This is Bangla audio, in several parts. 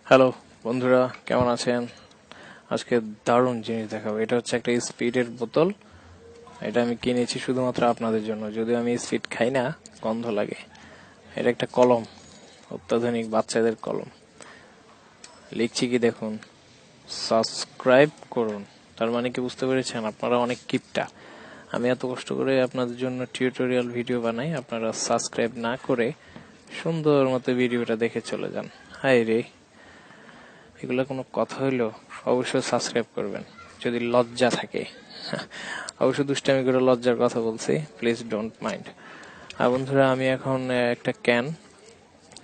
হ্যালো বন্ধুরা, কেমন আছেন? আজকে দারুণ জিনিস দেখাবো। এটা হচ্ছে একটা স্পিডের বোতল। এটা আমি কিনেছি শুধুমাত্র আপনাদের জন্য, যদিও আমি স্পিড খাই না, গন্ধ লাগে। এটা একটা কলম, অত্যাধুনিক বাচ্চাদের কলম। লিখছি কি দেখুন, সাবস্ক্রাইব করুন। তার মানে কি বুঝতে পেরেছেন? আপনারা অনেক কিপটা। আমি এত কষ্ট করে আপনাদের জন্য টিউটোরিয়াল ভিডিও বানাই, আপনারা সাবস্ক্রাইব না করে সুন্দর মতো ভিডিওটা দেখে চলে যান। হাই রে, এগুলো কোনো কথা হইলো? অবশ্যই সাবস্ক্রাইব করবেন যদি লজ্জা থাকে। অবশ্য দুষ্টামি করে লজ্জার কথা বলছি, প্লিজ ডোন্ট মাইন্ড। আর বন্ধুরা, আমি এখন একটা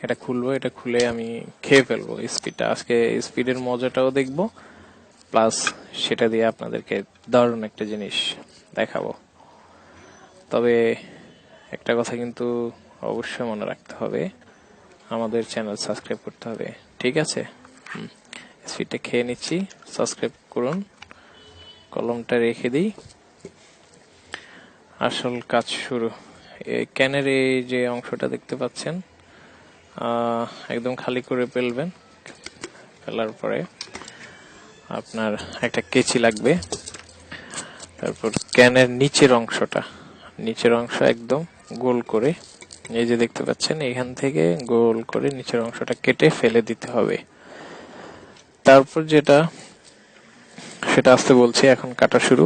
এটা খুলবো। এটা খুলে আমি খেয়ে ফেলবো স্পিডটা। আজকে স্পিডের মজাটাও দেখবো, প্লাস সেটা দিয়ে আপনাদেরকে দারুণ একটা জিনিস দেখাবো। তবে একটা কথা কিন্তু অবশ্যই মনে রাখতে হবে, আমাদের চ্যানেল সাবস্ক্রাইব করতে হবে, ঠিক আছে? স্পিডটা খেয়ে নিচ্ছি, সাবস্ক্রাইব করুন। কলমটা রেখে দিই, আসল কাজ শুরু। ক্যানের এই যে অংশটা দেখতে পাচ্ছেন, একদম খালি করে ফেলবেন। ফেলার পরে আপনার একটা কেচি লাগবে। তারপর ক্যানের নিচের অংশ একদম গোল করে, এই যে দেখতে পাচ্ছেন, এখান থেকে গোল করে নিচের অংশটা কেটে ফেলে দিতে হবে। তারপর সেটা আসতে বলছি, এখন কাটা শুরু।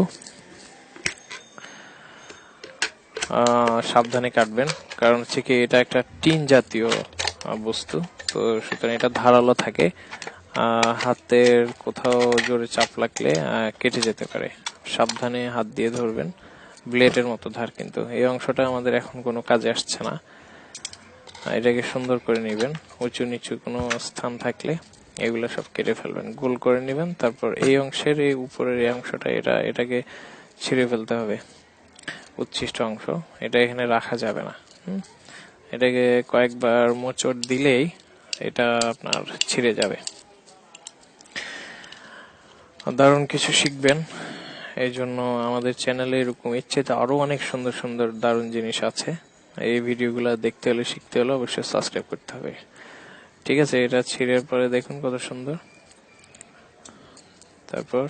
সাবধানে কাটবেন, কারণ হচ্ছে কি এটা একটা টিন জাতীয় বস্তু, তো সুতরাং এটা ধারালো থাকে। হাতের কোথাও জোরে চাপ লাগলে কেটে যেতে পারে। সাবধানে হাত দিয়ে ধরবেন, ব্লেডের মতো ধার। কিন্তু এই অংশটা আমাদের এখন কোনো কাজে আসছে না। এটাকে সুন্দর করে নেবেন, উঁচু নিচু কোনো স্থান থাকলে এগুলো সব কেটে ফেলবেন, গোল করে নেবেন। তারপর এই অংশের এই উপরের এই অংশটা এটাকে ছিঁড়ে ফেলতে হবে। উচ্ছিষ্ট অংশ এটা এখানে রাখা যাবে না। এটাকে কয়েকবার মোচড় দিলেই এটা আপনার ছিঁড়ে যাবে। দারুণ কিছু শিখবেন। এই জন্য আমাদের চ্যানেলে এরকম ইচ্ছেতে আরো অনেক সুন্দর সুন্দর দারুণ জিনিস আছে। এই ভিডিওগুলো দেখতে হলে, শিখতে হলে অবশ্যই সাবস্ক্রাইব করতে হবে, ঠিক আছে? এটা ছিঁড়ে পরে দেখুন কত সুন্দর। তারপর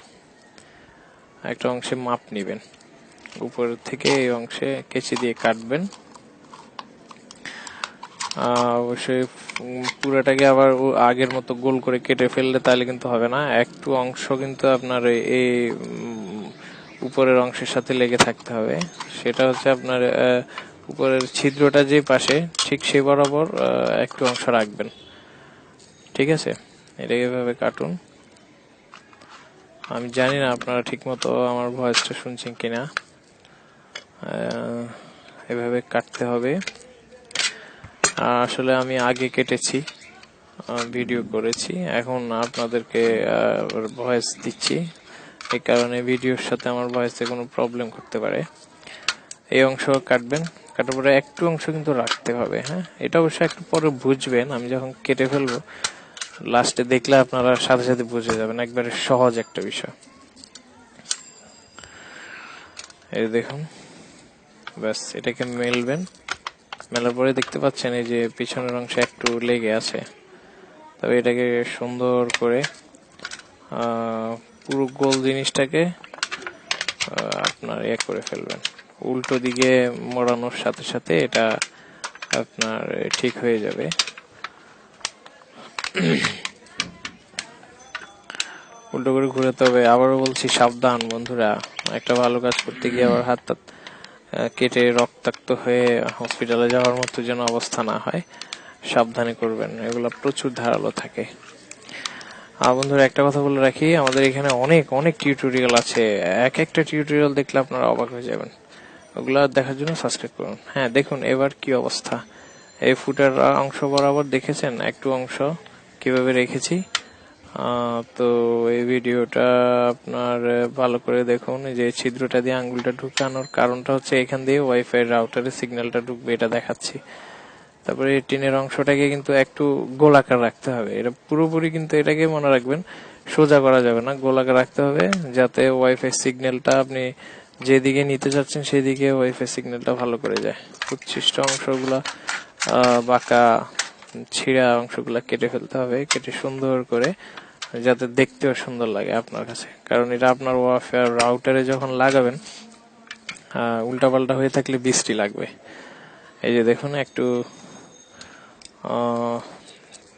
একটা অংশে মাপ নেবেন, উপর থেকে এই অংশে কেচি দিয়ে কাটবেন। অবশ্যই পুরোটাকে আবার আগের মতো গোল করে কেটে ফেললে তাহলে কিন্তু হবে না। একটু অংশ কিন্তু আপনার এই উপরের অংশের সাথে লেগে থাকতে হবে। সেটা হচ্ছে আপনার উপরের ছিদ্রটা যে পাশে, ঠিক সেই বরাবর একটু অংশ রাখবেন, ঠিক আছে? এটাকে এভাবে কাটুন। আমি জানি না আপনারা ঠিক মতো আমার ভয়েসটা শুনছেন কিনা। এভাবে কাটতে হবে। আসলে আমি আগে কেটেছি, ভিডিও করেছি, এখন আপনাদেরকে ভয়েস দিচ্ছি। এই কারণে ভিডিওর সাথে আমার ভয়েসে কোনো প্রবলেম করতে পারে। এই অংশ কাটবেন, কাটার পরে একটু অংশ কিন্তু রাখতে হবে। হ্যাঁ, এটা অবশ্য একটু পরে বুঝবেন, আমি যখন কেটে ফেলবো লাস্টে দেখলে আপনারা সাথে সাথে বুঝে যাবেন। একবারে সহজ একটা বিষয়। এই দেখুন, ব্যাস এটাকে মেলবেন। মেলার পরে দেখতে পাচ্ছেন এই যে পিছনের অংশে একটু লেগে আছে। তবে এটাকে সুন্দর করে পুরো গোল জিনিসটাকে আপনার করে ফেলবেন। উল্টো দিকে মোড়ানোর সাথে সাথে এটা আপনার ঠিক হয়ে যাবে। উল্টো করে ঘুরাতে হবে। আবারও বলছি, সাবধান বন্ধুরা, একটা ভালো কাজ করতে গিয়ে আবার হাত কেটে রক্তাক্ত হয়ে হসপিটালে যাওয়ার মতো যেন অবস্থা না হয়, সাবধানে করবেন। এগুলো প্রচুর ধারালো থাকে। বন্ধুরা, একটা কথা বলে রাখি, আমাদের এখানে অনেক অনেক টিউটোরিয়াল আছে। এক একটা টিউটোরিয়াল দেখলে আপনারা অবাক হয়ে যাবেন। ওগুলা দেখার জন্য সাবস্ক্রাইব করুন। হ্যাঁ, দেখুন এবার কি অবস্থা। এই ফুটার অংশ বরাবর দেখেছেন একটু অংশ কিভাবে রেখেছি। তো এই ভিডিওটা আপনার ভালো করে দেখুন। যে ছিদ্রটা দিয়ে আঙ্গুলটা ঢুকানোর কারণটা হচ্ছে এখান দিয়ে ওয়াইফাই রাউটারে সিগন্যালটা ঢুকবে, এটা দেখাচ্ছি। তারপরে এই টিনের অংশটাকে কিন্তু একটু গোলাকার রাখতে হবে। এটা পুরোপুরি কিন্তু এটাকে মনে রাখবেন সোজা করা যাবে না, গোলাকার রাখতে হবে, যাতে ওয়াইফাই সিগন্যালটা আপনি যেদিকে নিতে চাচ্ছেন সেদিকে ওয়াইফাই সিগন্যালটা ভালো করে যায়। উচ্ছিষ্ট অংশগুলা বাঁকা ছিঁড়া অংশগুলো কেটে ফেলতে হবে, কেটে সুন্দর করে, যাতে দেখতেও সুন্দর লাগে আপনার কাছে। কারণ এটা আপনার ওয়াইফাই রাউটারে যখন লাগাবেন, উল্টাপাল্টা হয়ে থাকলে বৃষ্টি লাগবে। এই যে দেখুন একটু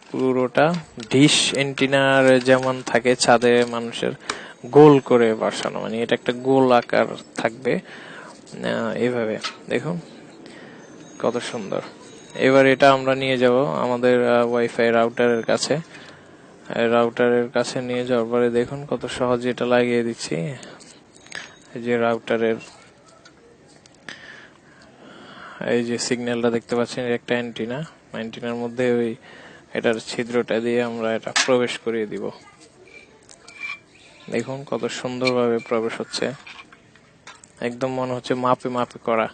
পুরোটা ডিশ এন্টিনার যেমন থাকে ছাদে মানুষের, গোল করে বসানো, মানে এটা একটা গোল আকার থাকবে এইভাবে। দেখুন কত সুন্দর। এবার এটা আমরা নিয়ে যাব আমাদের ওয়াইফাই রাউটারের কাছে। রাউটারের কাছে নিয়ে যাওয়ার পরে দেখুন কত সহজে এটা লাগিয়ে দিচ্ছি। এই যে রাউটারের এই যে সিগন্যালটা দেখতে পাচ্ছেন, একটা অ্যান্টিনা, অ্যান্টিনার মধ্যে ওই এটার ছিদ্রটা দিয়ে আমরা এটা প্রবেশ করিয়ে দিব। দেখুন কত সুন্দরভাবে প্রবেশ হচ্ছে, একদম মনে হচ্ছে মাপে মাপে করা।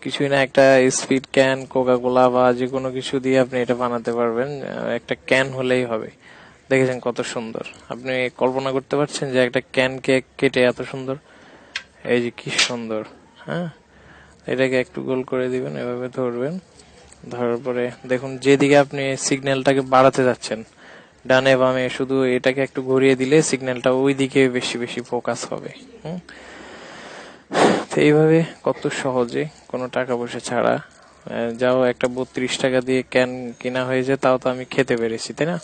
কিছুই না, একটা স্পিড ক্যান, কোকা কোলা বা যে কোনো কিছু দিয়ে আপনি এটা বানাতে পারবেন, একটা ক্যান হলেই হবে। দেখেছেন কত সুন্দর, আপনি কল্পনা করতে পারছেন যে একটা ক্যানকে কেটে এত সুন্দর, এই যে কি সুন্দর। হ্যাঁ, এটাকে একটু গোল করে দিবেন, এভাবে ধরবেন, ধরার পরে দেখুন যেদিকে আপনি সিগন্যালটাকে বাড়াতে যাচ্ছেন, ডানে বামে শুধু এটাকে একটু ঘুরিয়ে দিলে সিগন্যালটা ওই দিকে বেশি বেশি ফোকাস হবে। তো এইভাবে কত সহজে, কোনো টাকা পয়সা ছাড়া, যাও একটা 32 টাকা দিয়ে ক্যান কেনা হয়েছে, তাও তো আমি খেতে পেরেছি, তাই না?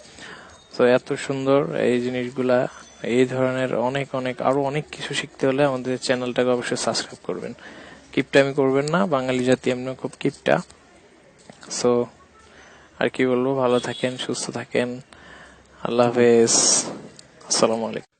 তো এত সুন্দর এই জিনিসগুলা, এই ধরনের অনেক অনেক আরো অনেক কিছু শিখতে হলে আমাদের চ্যানেলটাকে অবশ্যই সাবস্ক্রাইব করবেন। কিপটামি করবেন না, বাঙালি জাতি এমনি খুব কিপটা। সো আর কি বলবো, ভালো থাকেন, সুস্থ থাকেন, আল্লাহ হাফেজ, আসসালামু আলাইকুম।